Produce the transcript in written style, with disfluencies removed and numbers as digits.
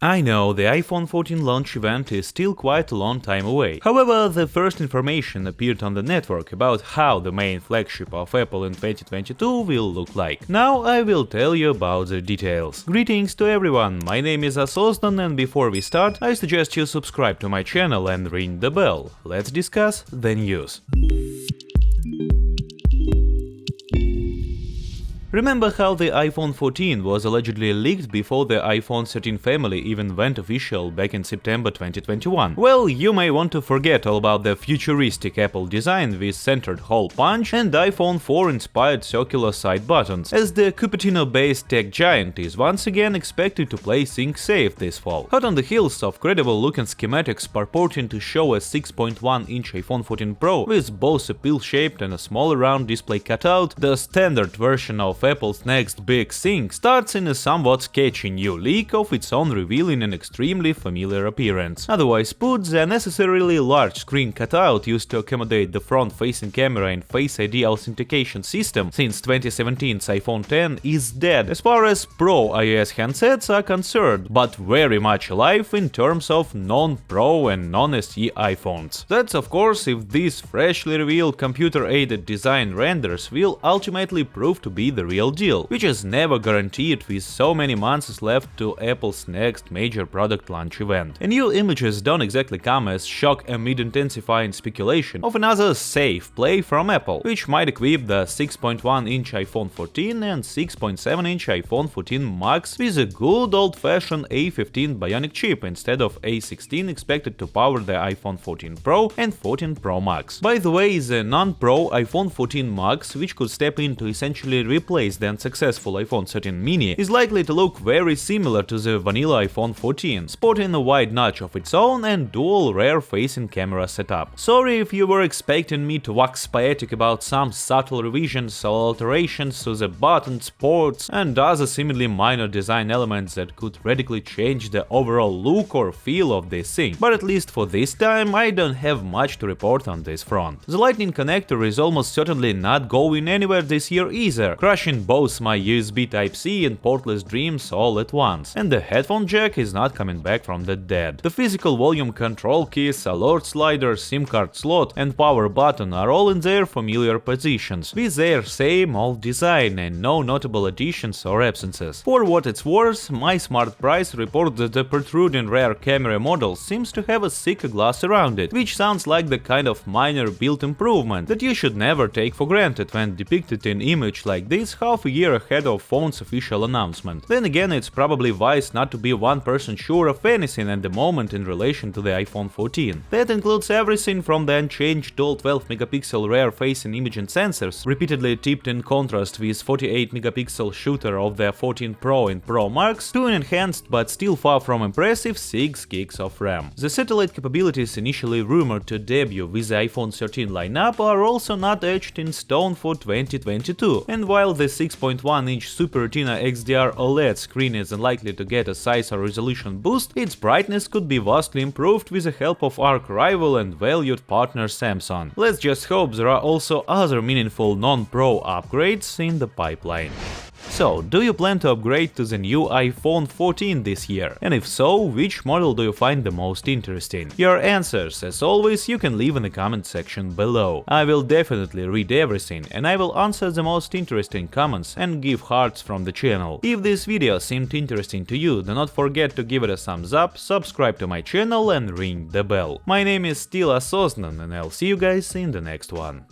I know the iPhone 14 launch event is still quite a long time away. However, the first information appeared on the network about how the main flagship of Apple in 2022 will look like. Now I will tell you about the details. Greetings to everyone, my name is Ososnan, and before we start, I suggest you subscribe to my channel and ring the bell. Let's discuss the news. Remember how the iPhone 14 was allegedly leaked before the iPhone 13 family even went official back in September 2021? Well, you may want to forget all about the futuristic Apple design with centered hole punch and iPhone 4 inspired circular side buttons, as the Cupertino-based tech giant is once again expected to play things safe this fall. Hot on the heels of credible looking schematics purporting to show a 6.1-inch iPhone 14 Pro with both a pill-shaped and a smaller round display cutout, the standard version of Apple's next big thing starts in a somewhat sketchy new leak of its own, revealing an extremely familiar appearance. Otherwise put, the unnecessarily large screen cutout used to accommodate the front-facing camera and Face ID authentication system since 2017's iPhone X is dead as far as Pro iOS handsets are concerned, but very much alive in terms of non-Pro and non-SE iPhones. That's of course if these freshly revealed computer-aided design renders will ultimately prove to be the real deal, which is never guaranteed with so many months left to Apple's next major product launch event. And new images don't exactly come as shock amid intensifying speculation of another safe play from Apple, which might equip the 6.1-inch iPhone 14 and 6.7-inch iPhone 14 Max with a good old-fashioned A15 Bionic chip instead of A16 expected to power the iPhone 14 Pro and 14 Pro Max. By the way, the non-Pro iPhone 14 Max, which could step in to essentially replace the unsuccessful iPhone 13 mini, is likely to look very similar to the vanilla iPhone 14, sporting a wide notch of its own and dual rear-facing camera setup. Sorry if you were expecting me to wax poetic about some subtle revisions or alterations to the buttons, ports, and other seemingly minor design elements that could radically change the overall look or feel of this thing, but at least for this time I don't have much to report on this front. The Lightning connector is almost certainly not going anywhere this year either, crushing both my USB Type-C and portless dreams all at once, and the headphone jack is not coming back from the dead. The physical volume control keys, alert slider, SIM card slot, and power button are all in their familiar positions, with their same old design and no notable additions or absences. For what it's worth, my smart price reports that the protruding rear camera model seems to have a thicker glass around it, which sounds like the kind of minor build improvement that you should never take for granted when depicted in image like this half a year ahead of phone's official announcement. Then again, it's probably wise not to be 1% sure of anything at the moment in relation to the iPhone 14. That includes everything from the unchanged dual 12-megapixel rear-facing imaging sensors, repeatedly tipped in contrast with 48-megapixel shooter of the 14 Pro and Pro Max, to an enhanced but still far from impressive 6 gigs of RAM. The satellite capabilities initially rumored to debut with the iPhone 13 lineup are also not etched in stone for 2022, and while the 6.1-inch Super Retina XDR OLED screen is unlikely to get a size or resolution boost, its brightness could be vastly improved with the help of arch rival and valued partner Samsung. Let's just hope there are also other meaningful non-Pro upgrades in the pipeline. So, do you plan to upgrade to the new iPhone 14 this year? And if so, which model do you find the most interesting? Your answers, as always, you can leave in the comment section below. I will definitely read everything, and I will answer the most interesting comments and give hearts from the channel. If this video seemed interesting to you, do not forget to give it a thumbs up, subscribe to my channel and ring the bell. My name is still Ososnan, and I'll see you guys in the next one.